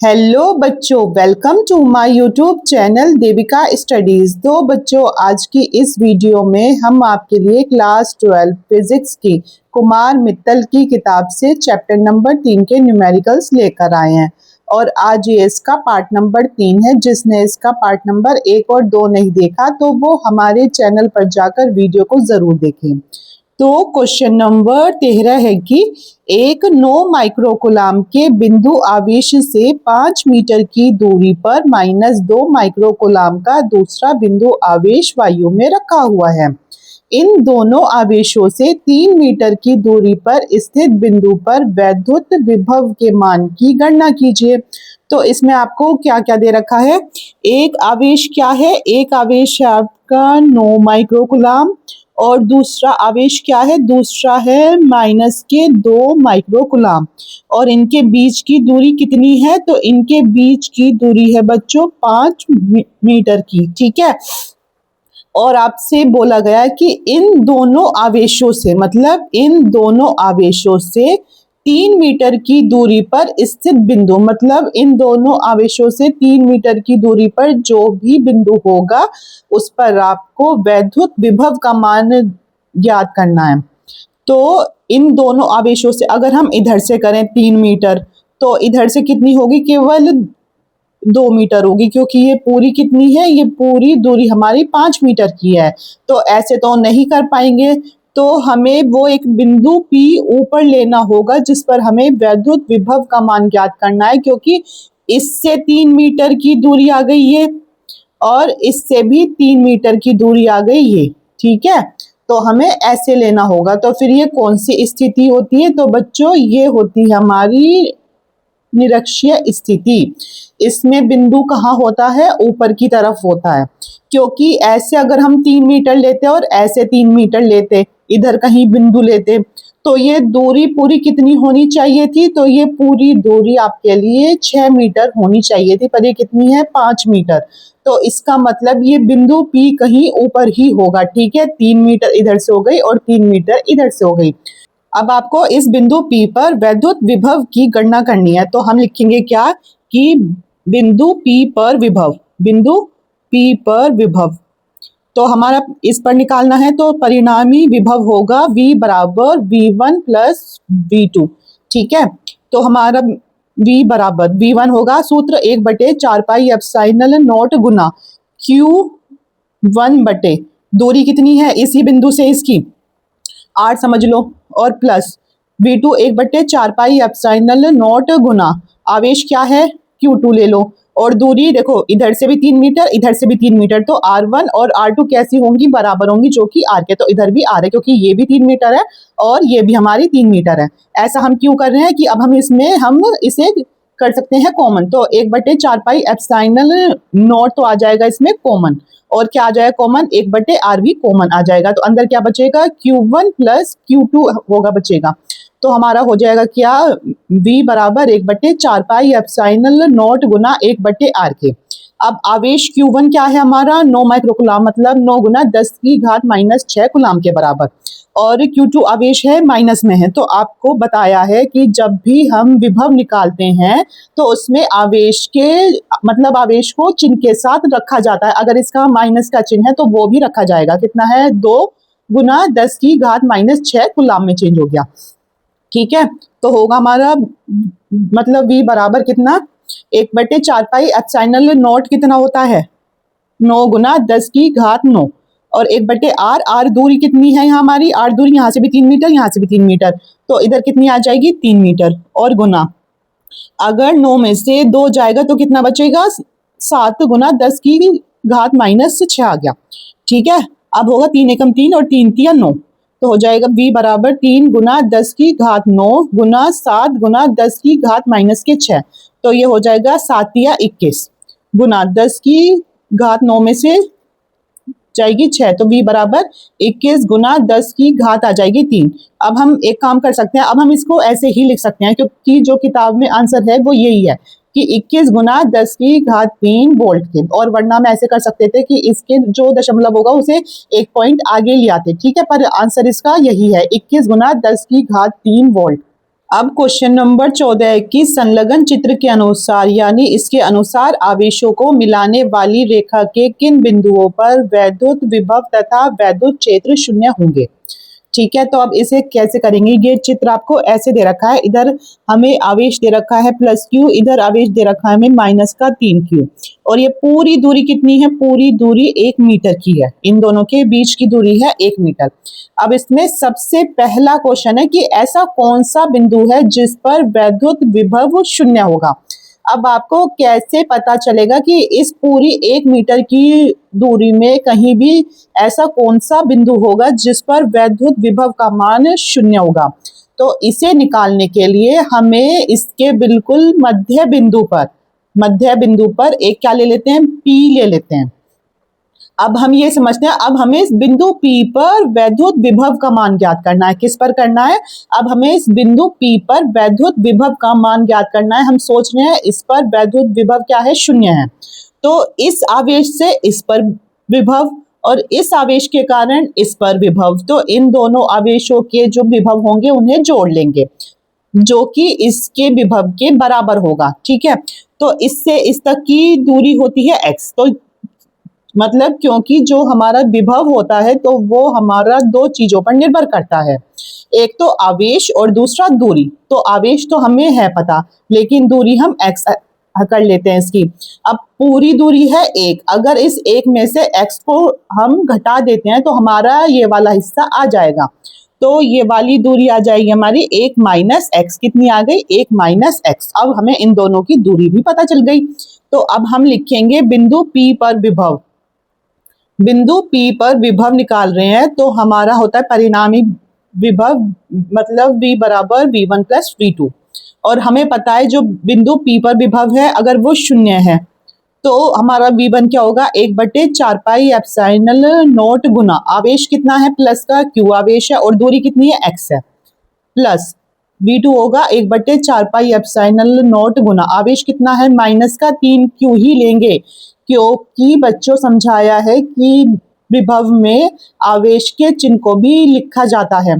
Hello बच्चों, welcome to my YouTube channel Devika studies. तो बच्चों, आज की इस वीडियो में हम आपके लिए क्लास 12 फिजिक्स की कुमार मित्तल की किताब से चैप्टर नंबर 3 के न्यूमेरिकल्स लेकर आए हैं। और आज ये इसका पार्ट नंबर 3 है। जिसने इसका पार्ट नंबर 1 और 2 नहीं देखा तो वो हमारे चैनल पर जाकर वीडियो को जरूर देखें। तो क्वेश्चन नंबर 13 है कि एक 9 माइक्रोकुलाम के बिंदु आवेश से 5 मीटर की दूरी पर -2 माइक्रोकुलाम का दूसरा बिंदु आवेश वायु में रखा हुआ है। इन दोनों आवेशों से 3 मीटर की दूरी पर स्थित बिंदु पर वैद्युत विभव के मान की गणना कीजिए। तो इसमें आपको क्या क्या दे रखा है। एक आवेश क्या है, एक आवेश है आपका 9 माइक्रोकुलाम और दूसरा आवेश क्या है, दूसरा है -2 माइक्रोकुलाम। और इनके बीच की दूरी कितनी है, तो इनके बीच की दूरी है बच्चों 5 मीटर की। ठीक है। और आपसे बोला गया कि इन दोनों आवेशों से, मतलब इन दोनों आवेशों से 3 मीटर की दूरी पर स्थित बिंदु, मतलब इन दोनों आवेशों से 3 मीटर की दूरी पर जो भी बिंदु होगा उस पर आपको वैद्युत विभव का मान ज्ञात करना है। तो इन दोनों आवेशों से अगर हम इधर से करें 3 मीटर, तो इधर से कितनी होगी, केवल 2 मीटर होगी, क्योंकि ये पूरी कितनी है, ये पूरी दूरी हमारी 5 मीटर की है। तो ऐसे तो नहीं कर पाएंगे, तो हमें वो एक बिंदु P ऊपर लेना होगा जिस पर हमें वैद्युत विभव का मान ज्ञात करना है, क्योंकि इससे 3 मीटर की दूरी आ गई है और इससे भी 3 मीटर की दूरी आ गई है। ठीक है। तो हमें ऐसे लेना होगा। तो फिर ये कौन सी स्थिति होती है, तो बच्चों ये होती है हमारी निरक्षीय स्थिति। इसमें बिंदु कहाँ होता है, ऊपर की तरफ होता है। क्योंकि ऐसे अगर हम 3 मीटर लेते और ऐसे 3 मीटर लेते, इधर कहीं बिंदु लेते, तो ये दूरी पूरी कितनी होनी चाहिए थी, तो ये पूरी दूरी आपके लिए 6 मीटर होनी चाहिए थी, पर ये कितनी है, 5 मीटर। तो इसका मतलब ये बिंदु P कहीं ऊपर ही होगा। ठीक है। 3 मीटर इधर से हो गई और 3 मीटर इधर से हो गई। अब आपको इस बिंदु P पर वैद्युत विभव की गणना करनी है। तो हम लिखेंगे क्या कि बिंदु P पर विभव, बिंदु P पर विभव, तो हमारा इस पर निकालना है। तो परिणामी विभव होगा V बराबर V1 प्लस V2। ठीक है। तो हमारा V बराबर V1 होगा, सूत्र 1/4 पाई एप्सिलॉन नॉट गुना Q1 बटे दूरी कितनी है इसी बिंदु से, इसकी 8 समझ लो, और plus V2 1/4 pi epsilon naught गुना आवेश क्या है, Q2 ले लो, और दूरी देखो इधर से भी 3 मीटर इधर से भी 3 मीटर, तो R1 और R2 कैसी होंगी, बराबर होंगी, जो कि R के। तो इधर भी R है क्योंकि ये भी 3 मीटर है और ये भी हमारी 3 मीटर है। ऐसा हम क्यों कर रहे हैं कि अब हम इसमें हम इसे कर सकते हैं कॉमन। तो 1/4 पाई एप्सिलॉन नॉट तो आ जाएगा इसमें कॉमन, और क्या आ जाएगा कॉमन, 1/R भी कॉमन आ जाएगा। तो अंदर क्या बचेगा, Q1 प्लस Q2 होगा बचेगा। तो हमारा हो जाएगा क्या, V बराबर 1/4 पाई एप्सिलॉन नॉट गुना 1/R के। अब आवेश Q1 क्या है हमारा, 9 माइक्रोकुलाम, मतलब 9 गुना 10 की घात -6 कुलाम के बराबर। और Q2 आवेश है माइनस में है। तो आपको बताया है कि जब भी हम विभव निकालते हैं तो उसमें आवेश के, मतलब आवेश को चिन्ह के साथ रखा जाता है। अगर इसका माइनस का चिन्ह है तो वो भी रखा जाएगा। कितना है, 2 गुना 10 की घात -6 कुलाम में चेंज हो गया। ठीक है। तो होगा हमारा मतलब V बराबर कितना, 1/4 पाई एप्सिलॉन नॉट कितना होता है, 9 गुना 10 की घात 9, और 1/R। R दूरी कितनी है यहाँ हमारी, R दूरी यहाँ से भी 3 मीटर यहाँ से भी 3 मीटर, तो इधर कितनी आ जाएगी, 3 मीटर, और गुना अगर 9 में से 2 जाएगा तो कितना बचेगा, 7 गुना 10 की घात -6 आ गया। ठीक है। अब होगा 3 एकम 3 और 3 तिया 9, तो हो जाएगा V बराबर 3 गुना 10 की घात 9 गुना 7 गुना 10 की घात -6। तो ये हो जाएगा 7 तिया 21 गुना 10 की घात 9 में से जाएगी 6, तो V बराबर 21 गुना 10 की घात आ जाएगी 3। अब हम एक काम कर सकते हैं, अब हम इसको ऐसे ही लिख सकते हैं क्योंकि जो किताब में आंसर है वो यही है कि 21 गुना 10 की घात 3 वोल्ट के। और वरना हम ऐसे कर सकते थे कि इसके जो दशमलव होगा उसे एक पॉइंट आगे ले आते। ठीक है। पर आंसर इसका यही है, 21 गुना 10 की घात 3 वोल्ट। अब क्वेश्चन नंबर 14 की संलग्न चित्र के अनुसार यानी इसके अनुसार आवेशों को मिलाने वाली रेखा के किन बिंदुओं पर वैद्युत विभव तथा वैद्युत क्षेत्र शून्य होंगे। ठीक है, तो अब इसे कैसे करेंगे। ये चित्र आपको ऐसे दे रखा है, इधर हमें आवेश दे रखा है +q, इधर आवेश दे रखा है हमें -3q, और ये पूरी दूरी कितनी है, पूरी दूरी 1 मीटर की है, इन दोनों के बीच की दूरी है 1 मीटर। अब इसमें सबसे पहला क्वेश्चन है कि ऐसा कौन सा बिंदु है जिस पर वैद्युत विभव शून्य होगा। अब आपको कैसे पता चलेगा कि इस पूरी 1 मीटर की दूरी में कहीं भी ऐसा कौन सा बिंदु होगा जिस पर वैद्युत विभव का मान शून्य होगा। तो इसे निकालने के लिए हमें इसके बिल्कुल मध्य बिंदु पर एक क्या ले लेते हैं, P ले लेते हैं। अब हम ये समझते हैं, अब हमें इस बिंदु P पर वैद्युत विभव का मान ज्ञात करना है। किस पर करना है, अब हमें इस बिंदु P पर वैद्युत विभव का मान ज्ञात करना है। हम सोच रहे हैं इस पर वैद्युत विभव क्या है, शून्य है। तो इस आवेश से इस पर विभव और इस आवेश के कारण इस पर विभव, तो इन दोनों आवेशों के जो विभव होंगे उन्हें जोड़ लेंगे, जो कि इसके विभव के बराबर होगा। ठीक है, तो इससे इस तक की दूरी होती है x। तो मतलब क्योंकि जो हमारा विभव होता है तो वो हमारा दो चीजों पर निर्भर करता है, एक तो आवेश और दूसरा दूरी। तो आवेश तो हमें है पता, लेकिन दूरी हम x कर लेते हैं इसकी। अब पूरी दूरी है 1, अगर इस 1 में से x को हम घटा देते हैं तो हमारा ये वाला हिस्सा आ जाएगा। तो ये वाली दूरी आ जाएगी हमारी 1 माइनस एक्स, कितनी आ गई, 1 माइनस एक्स। अब हमें इन दोनों की दूरी भी पता चल गई। तो अब हम लिखेंगे बिंदु P पर विभव। बिंदु P पर विभव निकाल रहे हैं तो हमारा होता है परिणामी विभव, मतलब V बराबर V1 प्लस V2। और हमें पता है जो बिंदु P पर विभव है अगर वो शून्य है तो हमारा V1 क्या होगा, 1/4 पाई एप्सिलॉन नॉट गुना आवेश कितना है, प्लस का Q आवेश है और दूरी कितनी है, x है, प्लस V2 होगा 1/4 पाई एप्सिलॉन नॉट गुना आवेश कितना है, माइनस का 3Q ही लेंगे, क्योंकि बच्चों समझाया है कि विभव में आवेश के चिन्ह को भी लिखा जाता है।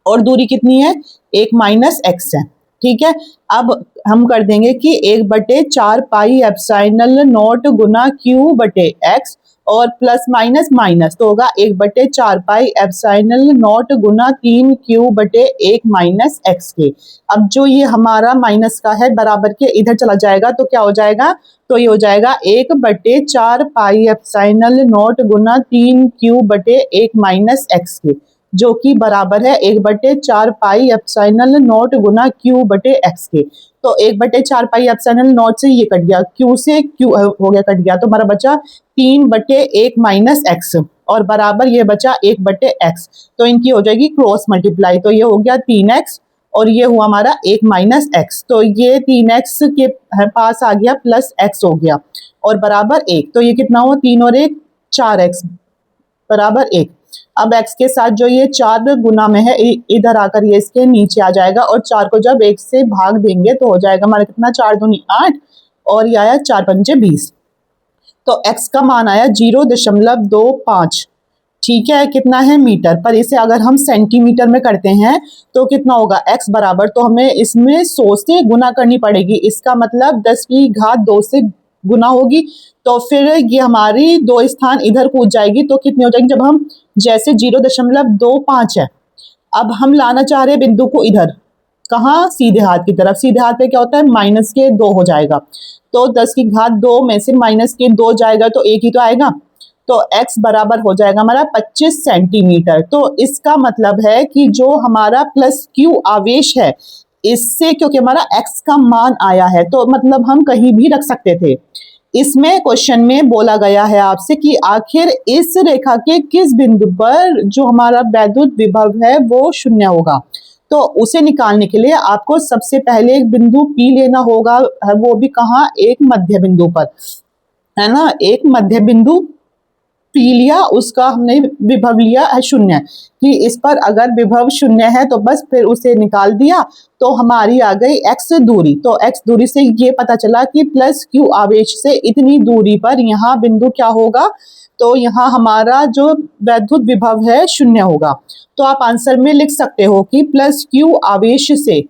और दूरी कितनी है, 1 माइनस एक्स है। ठीक है, अब हम कर देंगे कि 1/4 पाई एप्सिलॉन नॉट गुना Q बटे एक्स और प्लस माइनस माइनस तो होगा 1/4 पाई एप्सिलॉन नॉट गुना 3Q बटे 1 माइनस एक्स के। अब जो ये हमारा माइनस का है बराबर के इधर चला जाएगा तो क्या हो जाएगा, तो ये हो जाएगा 1/4 पाई एप्सिलॉन नॉट गुना 3Q बटे 1 माइनस एक्स के, जो कि बराबर है 1/4 पाई एप्सिलॉन नॉट गुना Q बटे एक्स के। तो 1/4 पाई एप्सिलॉन नॉट से ये कट गया, Q से Q हो गया कट गया, तो हमारा बचा 3/1 माइनस एक्स और बराबर ये बचा 1/x। तो इनकी हो जाएगी क्रॉस मल्टीप्लाई, तो ये हो गया 3x और ये हुआ हमारा 1 माइनस एक्स। तो ये 3x के पास आ गया प्लस x हो गया और बराबर 1। तो ये कितना हुआ, 3 और 1 4x बराबर 1। अब x के साथ जो ये 4 गुना में है इधर आकर ये इसके नीचे आ जाएगा और 4 को जब 1 से भाग देंगे तो हो जाएगा हमारा कितना, 4 दूनी 8 और ये आया 4 पंचे 20। तो x का मान आया 0.25। ठीक है, कितना है, मीटर पर। इसे अगर हम सेंटीमीटर में करते हैं तो कितना होगा, x बराबर, तो हमें इसमें 100 से गुना करनी पड़ेगी, इसका मतलब 10 की घात 2 से गुना होगी। तो फिर ये हमारी 2 स्थान इधर कूद जाएगी तो कितनी हो जाएगी, जब हम जैसे 0.25 है, अब हम लाना चाह रहे हैं बिंदु को इधर, कहाँ, सीधे हाथ की तरफ। सीधे हाथ पे क्या होता है, -2 हो जाएगा। तो 10 की घात 2 में से -2 जाएगा तो 1 ही तो आएगा। तो x बराबर हो जाएगा हमारा 25 सेंटीमीटर। तो इसका मतलब है कि जो हमारा प्लस Q आवेश है इससे, क्योंकि हमारा x का मान आया है तो मतलब हम कहीं भी रख सकते थे। इसमें क्वेश्चन में बोला गया है आपसे कि आखिर इस रेखा के किस बिंदु पर जो हमारा वैद्युत विभव है वो शून्य होगा। तो उसे निकालने के लिए आपको सबसे पहले एक बिंदु P लेना होगा, वो भी कहाँ, एक मध्य बिंदु पर, है ना। एक मध्य बिंदु P लिया, उसका हमने विभव लिया है 0, कि इस पर अगर विभव 0 है तो बस फिर उसे निकाल दिया तो हमारी आ गई x दूरी। तो x दूरी से ये पता चला कि प्लस Q आवेश से इतनी दूरी पर यहाँ बिंदु क्या होगा, तो यहाँ हमारा जो वैद्युत विभव है 0 होगा। तो आप आंसर में लिख सकते हो कि प्लस Q आवेश से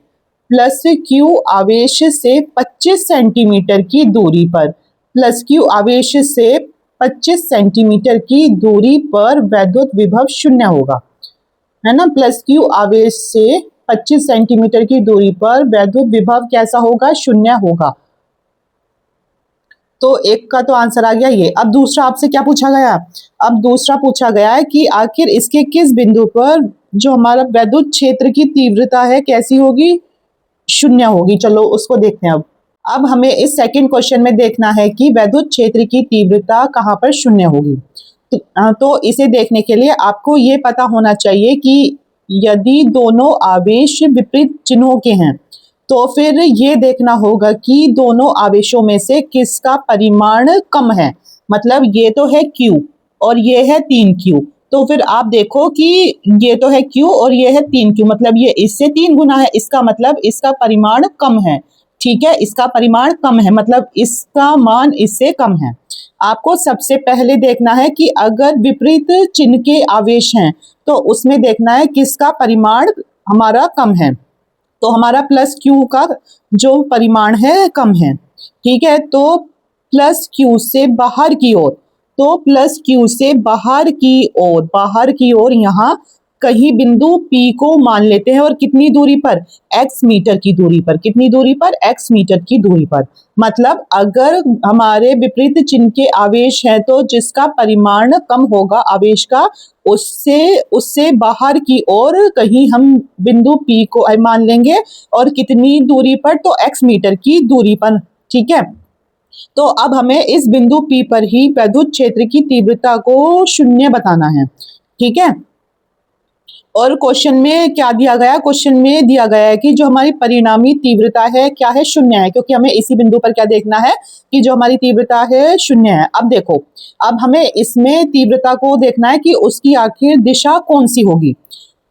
प्लस क्यू आवेश से 25 सेंटीमीटर की दूरी पर, प्लस क्यू आवेश से 25 सेंटीमीटर की दूरी पर वैद्युत विभव शून्य होगा, है ना। प्लस क्यू आवेश से 25 सेंटीमीटर की दूरी पर वैद्युत विभव कैसा होगा, शून्य होगा। तो एक का तो आंसर आ गया ये। अब दूसरा आपसे क्या पूछा गया, अब दूसरा पूछा गया है कि आखिर इसके किस बिंदु पर जो हमारा वैद्युत क्षेत्र की तीव्रता है कैसी होगी, शून्य होगी। चलो उसको देखते हैं। अब हमें इस सेकंड क्वेश्चन में देखना है कि वैद्युत क्षेत्र की तीव्रता कहाँ पर शून्य होगी। तो इसे देखने के लिए आपको ये पता होना चाहिए कि यदि दोनों आवेश विपरीत चिन्हों के हैं तो फिर ये देखना होगा कि दोनों आवेशों में से किसका परिमाण कम है। मतलब ये तो है Q और ये है 3Q, तो फिर आप देखो कि ये तो है Q और ये है 3Q, मतलब ये इससे 3 गुना है, इसका मतलब इसका परिमाण कम है। ठीक है, इसका परिमाण कम है, मतलब इसका मान इससे कम है। आपको सबसे पहले देखना है कि अगर विपरीत चिन्ह के आवेश हैं तो उसमें देखना है किसका परिमाण हमारा कम है। तो हमारा प्लस क्यू का जो परिमाण है कम है। ठीक है, तो प्लस क्यू से बाहर की ओर, तो प्लस क्यू से बाहर की ओर यहाँ कहीं बिंदु P को मान लेते हैं, और कितनी दूरी पर, x मीटर की दूरी पर। कितनी दूरी पर, x मीटर की दूरी पर। मतलब अगर हमारे विपरीत चिन्ह के आवेश हैं तो जिसका परिमाण कम होगा आवेश का, उससे बाहर की ओर कहीं हम बिंदु P को मान लेंगे, और कितनी दूरी पर, तो x मीटर की दूरी पर। ठीक है, तो अब हमें इस बिंदु P पर ही वैद्युत क्षेत्र की तीव्रता को शून्य बताना है। ठीक है, और क्वेश्चन में क्या दिया गया, क्वेश्चन में दिया गया है कि जो हमारी परिणामी तीव्रता है क्या है, शून्य है, क्योंकि हमें इसी बिंदु पर क्या देखना है कि जो हमारी तीव्रता है शून्य है। अब देखो, अब हमें इसमें तीव्रता को देखना है कि उसकी आखिर दिशा कौन सी होगी।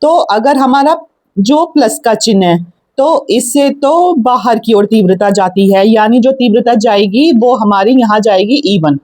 तो अगर हमारा जो प्लस का चिन्ह है तो इससे तो बाहर की ओर तीव्रता जाती है, यानी जो तीव्रता जाएगी वो हमारी यहाँ जाएगी E1।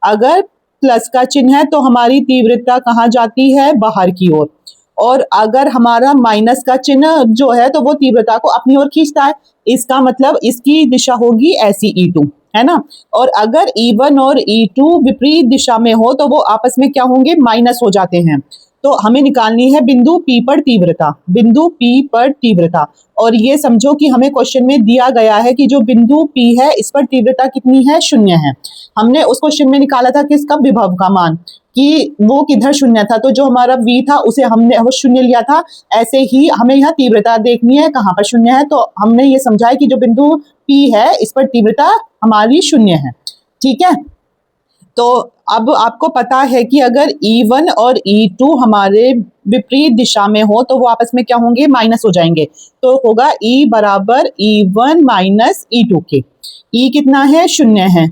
अगर प्लस का चिन्ह है तो हमारी तीव्रता कहाँ जाती है, बाहर की ओर। और अगर हमारा माइनस का चिन्ह जो है तो वो तीव्रता को अपनी ओर खींचता है, इसका मतलब इसकी दिशा होगी ऐसी E2, है ना। और अगर E1 और E2 विपरीत दिशा में हो तो वो आपस में क्या होंगे, माइनस हो जाते हैं। तो हमें निकालनी है बिंदु P पर तीव्रता, बिंदु P पर तीव्रता। और ये समझो कि हमें क्वेश्चन में दिया गया है कि जो बिंदु P है इस पर तीव्रता कितनी है, शून्य है। हमने उस क्वेश्चन में निकाला था किसका, विभव का मान, कि वो किधर शून्य था, तो जो हमारा V था उसे हमने वो शून्य लिया था। ऐसे ही हमें यहाँ तीव्रता देखनी है कहाँ पर शून्य है, तो हमने ये समझा है कि जो बिंदु P है इस पर तीव्रता हमारी शून्य है। ठीक है, तो अब आपको पता है कि अगर E1 और E2 हमारे विपरीत दिशा में हो तो वो आपस में क्या होंगे, माइनस हो जाएंगे। तो होगा E बराबर E1 माइनस E2 के। E कितना है, शून्य है,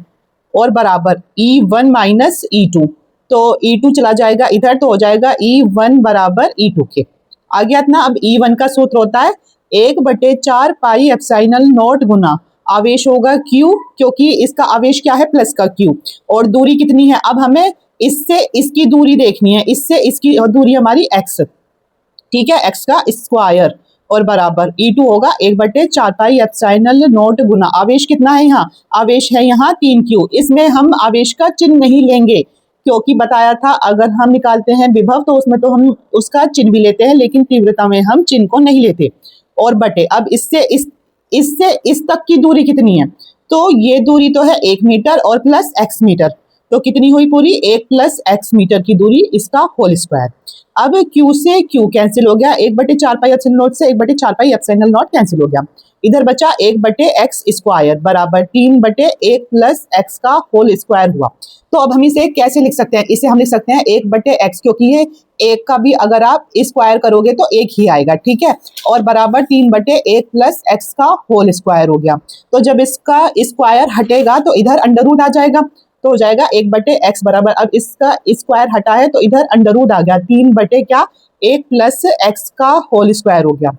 और बराबर E1 माइनस E2, तो E2 चला जाएगा इधर, तो हो जाएगा E1 बराबर E2 के। आ गया ना। अब E1 का सूत्र होता है 1/4 पाई एप्सिलॉन नॉट गुना आवेश होगा Q, क्योंकि इसका आवेश क्या है, प्लस का Q, और दूरी कितनी है, अब हमें इससे इसकी दूरी देखनी है, इससे इसकी दूरी हमारी x। ठीक है, x का स्क्वायर, और बराबर E2 होगा 1/4 पाई एप्सिलॉन नॉट गुना आवेश कितना है, यहाँ आवेश है यहाँ 3Q। इसमें हम आवेश का चिन्ह नहीं लेंगे, क्योंकि बताया था अगर हम निकालते हैं विभव तो उसमें तो हम उसका चिन्ह भी लेते हैं, लेकिन तीव्रता में हम चिन्ह को नहीं लेते। और बटे, अब इससे इस तक की दूरी कितनी है, तो ये दूरी तो है 1 मीटर और प्लस x मीटर, तो कितनी हुई पूरी, 1 प्लस x मीटर की दूरी, इसका होल स्क्वायर। अब Q से Q कैंसिल हो गया, 1/4 पाई एप्सिलॉन नॉट से 1/4 पाई एप्सिलॉन नॉट कैंसिल हो गया, इधर बचा 1/x स्क्वायर बराबर 3/1 प्लस x का होल स्क्वायर हुआ। तो अब हम इसे कैसे लिख सकते हैं, इसे हम लिख सकते हैं 1/x, क्योंकि ये एक का भी अगर आप स्क्वायर करोगे तो एक ही आएगा। ठीक है, और बराबर 3/1 प्लस x का होल स्क्वायर हो गया। तो जब इसका स्क्वायर हटेगा तो इधर अंडर रूट आ जाएगा, तो हो जाएगा 1/x बराबर, अब इसका स्क्वायर हटा है तो इधर अंडर रूट आ गया, 3/1 प्लस x का होल स्क्वायर हो गया।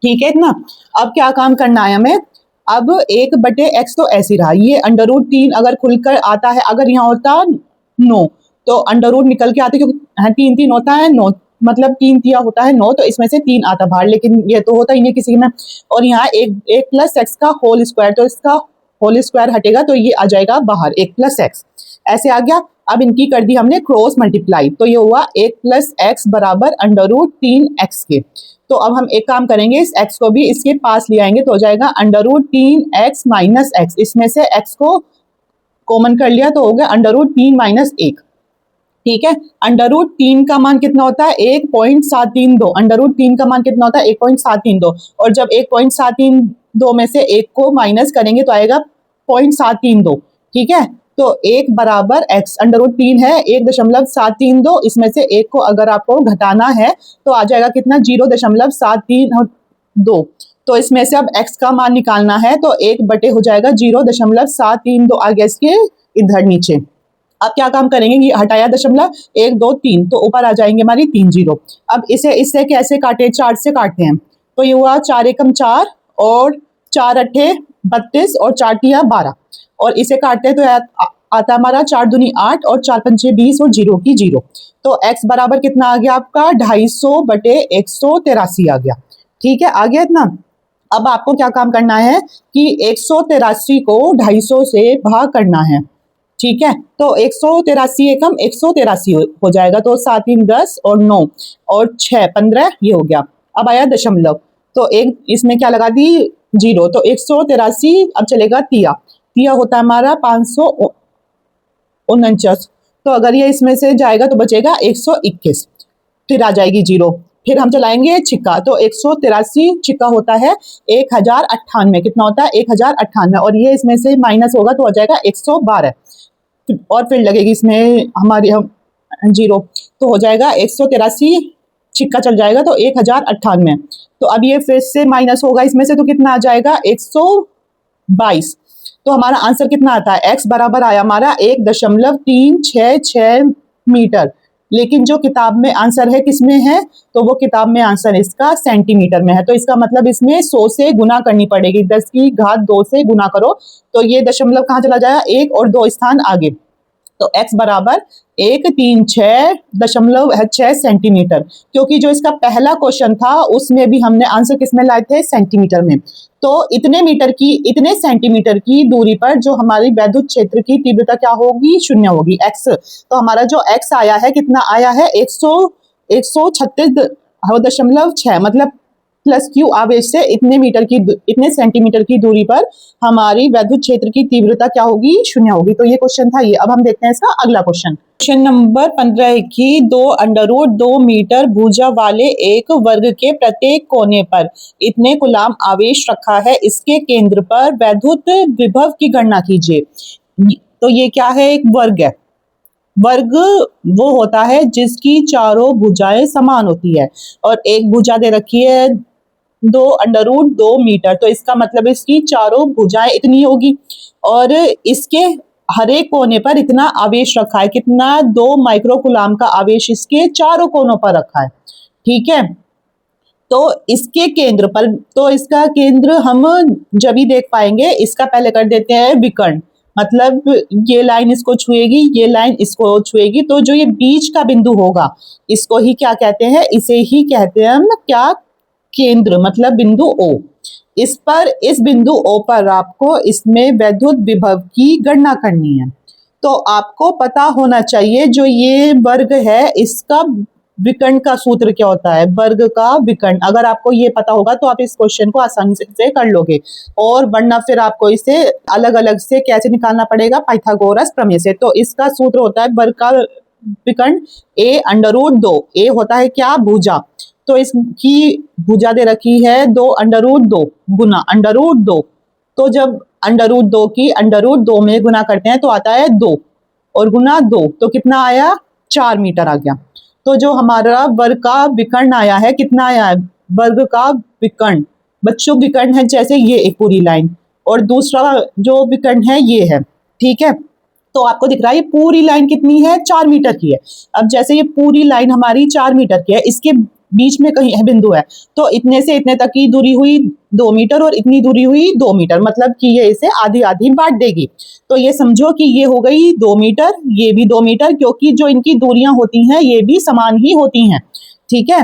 ठीक है इतना। अब क्या काम करना है हमें, अब 1/x तो ऐसे रहा, ये अंडर रूट 3 अगर खुलकर आता है, अगर यहाँ होता 9 तो अंडर रूट निकल के आते, क्योंकि 3 3 होता है 9, मतलब 3 तिया होता है 9, तो इसमें से 3 आता बाहर, लेकिन ये तो होता ही नहीं किसी में। और यहाँ एक प्लस एक्स का होल स्क्वायर, तो इसका होल स्क्वायर हटेगा तो ये आ जाएगा बाहर 1 प्लस एक्स, ऐसे आ गया। अब इनकी कर दी हमने क्रॉस मल्टीप्लाई, तो ये हुआ 1 प्लस एक्स बराबर अंडर रूट 3 एक्स के। तो अब हम एक काम करेंगे, इस x को भी इसके पास ले आएंगे तो हो जाएगा under root 3 x minus x, इसमें से x को कॉमन कर लिया तो हो गया अंडर रूट 3 माइनस 1। ठीक है, अंडर रूट 3 का मान कितना होता है 1.732, अंडर रूट 3 का मान कितना होता है 1.732, और जब 1.732 में से 1 को माइनस करेंगे तो आएगा 0.732। ठीक है, तो 1 बराबर x, अंडर रूट 3 है 1.732, इसमें से 1 को अगर आपको घटाना है तो आ जाएगा कितना 0.732। तो इसमें से अब x का मान निकालना है तो 1 बटे हो जाएगा 0.732 आ गया इसके इधर नीचे। अब क्या काम करेंगे, ये हटाया दशमलव 1 2 3, तो ऊपर आ जाएंगे हमारी 3 जीरो। अब इसे इससे कैसे काटे, 4 से काटते हैं, तो ये हुआ 4 एकम 4 और 4 अट्ठे 32 और 4 तिया 12, और इसे काटते हैं तो आता हमारा 4 दूनी 8 और 4 पंचे 20 और 0 की 0। तो x बराबर कितना आ गया आपका 250 बटे 183 आ गया। ठीक है, आ गया इतना। अब आपको क्या काम करना है कि 183 को 250 से भाग करना है। ठीक है, तो 183 एकम 183 हो जाएगा, तो 7 3 10 और 9 और 6 15 ये हो गया। अब आया दशमलव, तो एक इसमें क्या लगा दी 0, तो 183 अब चलेगा तिया, तिया होता है हमारा 549, तो अगर ये इसमें से जाएगा तो बचेगा 121, फिर आ जाएगी 0, फिर हम चलाएंगे छिक्का, तो 183 छिक्का होता है 1098, कितना होता है 1098, और ये इसमें से माइनस होगा तो हो जाएगा 112, और फिर लगेगी इसमें हमारी हम 0, तो हो जाएगा 183 छिक्का चल जाएगा तो 1098। तो अब ये फिर से माइनस होगा इसमें से, तो कितना आ जाएगा 122। तो हमारा आंसर कितना आता है, x बराबर आया हमारा 1.366 मीटर, लेकिन जो किताब में आंसर है किसमें है, तो वो किताब में आंसर इसका सेंटीमीटर में है। तो इसका मतलब इसमें 100 से गुना करनी पड़ेगी, 10 की घात 2 से गुना करो, तो ये दशमलव कहाँ चला जाएगा 1 और 2 स्थान आगे, तो x बराबर 136.6 सेंटीमीटर, क्योंकि जो इसका पहला क्वेश्चन था उसमें भी हमने आंसर किसमें लाए थे, सेंटीमीटर में। तो इतने मीटर की, इतने सेंटीमीटर की दूरी पर जो हमारी वैद्युत क्षेत्र की तीव्रता क्या होगी, 0 होगी, x। तो हमारा जो x आया है कितना आया है 136.6, मतलब प्लस क्यू आवेश से इतने सेंटीमीटर की दूरी पर हमारी वैद्युत क्षेत्र की तीव्रता क्या होगी, 0 होगी। तो ये क्वेश्चन था ये। अब हम देखते हैं इसका अगला क्वेश्चन। क्वेश्चन नंबर 15 की 2 मीटर भुजा वाले एक वर्ग के प्रत्येक कोने पर इतने कूलाम आवेश रखा है, इसके केंद्र पर वैद्युत विभव की गणना कीजिए। तो ये क्या है, एक वर्ग है। वर्ग वो होता है जिसकी चारों भुजाएं समान होती है, और एक भुजा दे रखी है 2 मीटर, तो इसका मतलब इसकी चारों भुजाएं इतनी होगी, और इसके हर एक कोने पर इतना आवेश रखा है, कितना 2 माइक्रोकूलाम का आवेश इसके चारों कोनों पर रखा है। ठीक है, तो इसके केंद्र पर, तो इसका केंद्र हम जब ही देख पाएंगे, इसका पहले कर देते हैं विकर्ण, मतलब ये लाइन इसको छुएगी, ये लाइन इसको छुएगी, तो जो ये बीच का बिंदु होगा इसको ही क्या कहते हैं, इसे ही कहते हैं हम क्या, केंद्र, मतलब बिंदु O। इस बिंदु O पर आपको इसमें वैद्युत विभव की गणना करनी है। तो आपको पता होना चाहिए जो ये वर्ग है इसका विकर्ण का सूत्र क्या होता है, वर्ग का विकर्ण। अगर आपको ये पता होगा तो आप इस क्वेश्चन को आसानी से कर लोगे, और वरना फिर आपको इसे अलग अलग से कैसे निकालना पड़ेगा, पाइथागोरस प्रमेय से। तो इसका सूत्र होता है वर्ग का विकर्ण a√2, a होता है क्या, भुजा, तो इसकी भुजा दे रखी है 2√2 गुना √2, तो जब √2 की √2 में गुना करते हैं तो आता है 2, और गुना 2 तो कितना आया 4 मीटर आ गया। तो जो हमारा वर्ग का विकर्ण आया है, कितना आया है, वर्ग का विकर्ण, बच्चों विकर्ण है जैसे ये एक पूरी लाइन, और दूसरा जो विकर्ण है ये है। ठीक है, तो आपको दिख रहा है ये पूरी लाइन कितनी है, 4 मीटर की है। अब जैसे ये पूरी लाइन हमारी 4 मीटर की है, इसके बीच में कहीं है बिंदु है, तो इतने से इतने तक की दूरी हुई 2 मीटर और इतनी दूरी हुई 2 मीटर, मतलब कि ये इसे आधी आधी बांट देगी। तो ये समझो कि ये हो गई 2 मीटर, ये भी 2 मीटर, क्योंकि जो इनकी दूरियां होती हैं ये भी समान ही होती हैं। ठीक है।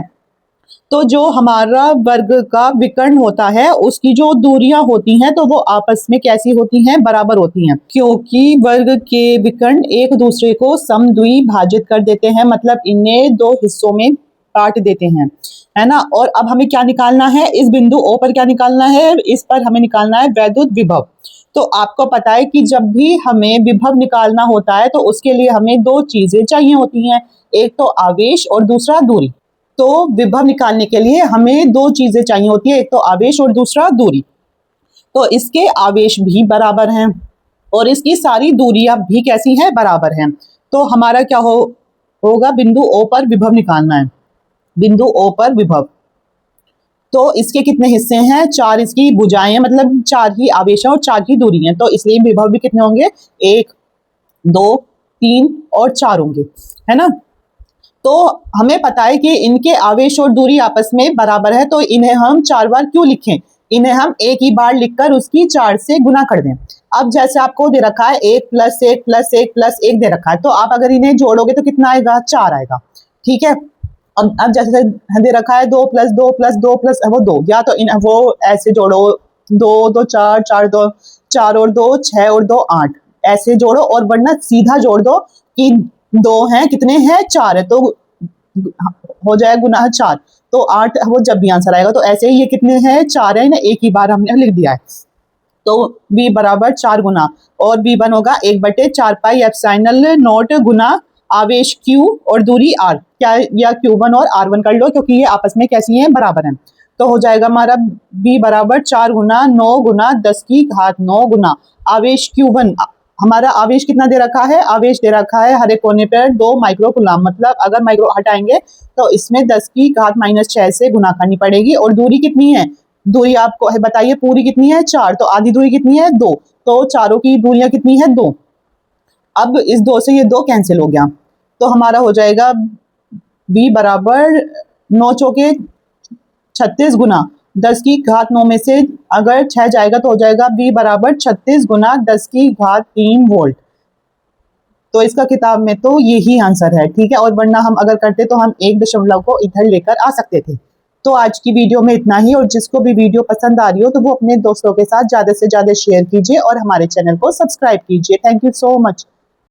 तो जो हमारा वर्ग का विकर्ण होता है उसकी जो दूरियां होती हैं तो वो आपस में कैसी होती हैं, बराबर होती हैं, क्योंकि वर्ग के विकर्ण एक दूसरे को समद्विभाजित कर देते हैं, मतलब इन्हें दो हिस्सों में काट देते हैं, है ना। और अब हमें क्या निकालना है, इस बिंदु O पर क्या निकालना है, इस पर हमें निकालना है वैद्युत विभव। तो आपको पता है कि जब भी हमें विभव निकालना होता है तो उसके लिए हमें दो चीजें चाहिए होती हैं, एक तो आवेश और दूसरा दूरी। तो विभव निकालने के लिए हमें दो चीजें चाहिए होती है, एक तो आवेश और दूसरा दूरी। तो इसके आवेश भी बराबर हैं और इसकी सारी दूरियां भी कैसी हैं, बराबर हैं। तो हमारा क्या होगा, बिंदु O पर विभव निकालना है, बिंदु O पर विभव। तो इसके कितने हिस्से हैं, चार इसकी भुजाएं हैं, मतलब चार ही आवेश हैं और चार ही दूरी हैं, तो इसलिए विभव भी कितने होंगे, 1 2 3 और 4 होंगे, है ना। तो हमें पता है कि इनके आवेश और दूरी आपस में बराबर है, तो इन्हें हम 4 बार क्यों लिखें, इन्हें हम एक ही बार लिखकर उसकी 4 से गुना कर दें। अब जैसे आपको दे रखा है 1 + 1 + 1 + 1 दे रखा है, तो आप अगर इन्हें जोड़ोगे तो कितना आएगा, 4 आएगा, ठीक है। अब जैसे दे रखा है 2 + 2 + 2 + वो 2, या तो वो ऐसे जोड़ो, 2 2 4 4 2 4 और 2 6 और 2 8, ऐसे जोड़ो, और वरना सीधा जोड़ दो कि 2 हैं, कितने हैं, 4 है, तो हो जाएगा गुना 4, तो 8 वो जब भी आंसर आएगा। तो ऐसे ही ये कितने हैं, 4 है ना, एक ही बार हमने लिख दिया है। तो b बराबर 4 गुना, और b1 होगा 1/4 पाई एप्सिलॉन नॉट गुना आवेश q और दूरी r, क्या या q1 और r1 कर लो, क्योंकि ये आपस में कैसी हैं, बराबर हैं। तो हो जाएगा हमारा b बराबर 4 गुना 9 गुना 10 की घात 9 गुना आवेश q1। हमारा आवेश कितना दे रखा है, आवेश दे रखा है हर एक कोने पर 2 माइक्रो कूलम, मतलब अगर माइक्रो हटाएंगे तो इसमें 10 की घात -6 से गुना करनी पड़ेगी। और दूरी कितनी है, दूरी आपको है बताइए, पूरी कितनी है, 4, तो आधी दूरी कितनी है, 2, तो चारों की दूरियां कितनी है, 2। अब इस 2 से ये 2 कैंसिल हो गया, तो हमारा हो जाएगा b बराबर 9 चौके 36 गुना 10 की घात 9 में से अगर 6 जाएगा तो हो जाएगा b बराबर 36 गुना 10 की घात 3 वोल्ट। तो इसका किताब में तो यही आंसर है, ठीक है। और वरना हम अगर करते तो हम 1 दशमलव को इधर लेकर आ सकते थे। तो आज की वीडियो में इतना ही, और जिसको भी वीडियो पसंद आ रही हो तो वो अपने दोस्तों के साथ ज़्यादा से ज़्यादा शेयर कीजिए और हमारे चैनल को सब्सक्राइब कीजिए। Thank you so much.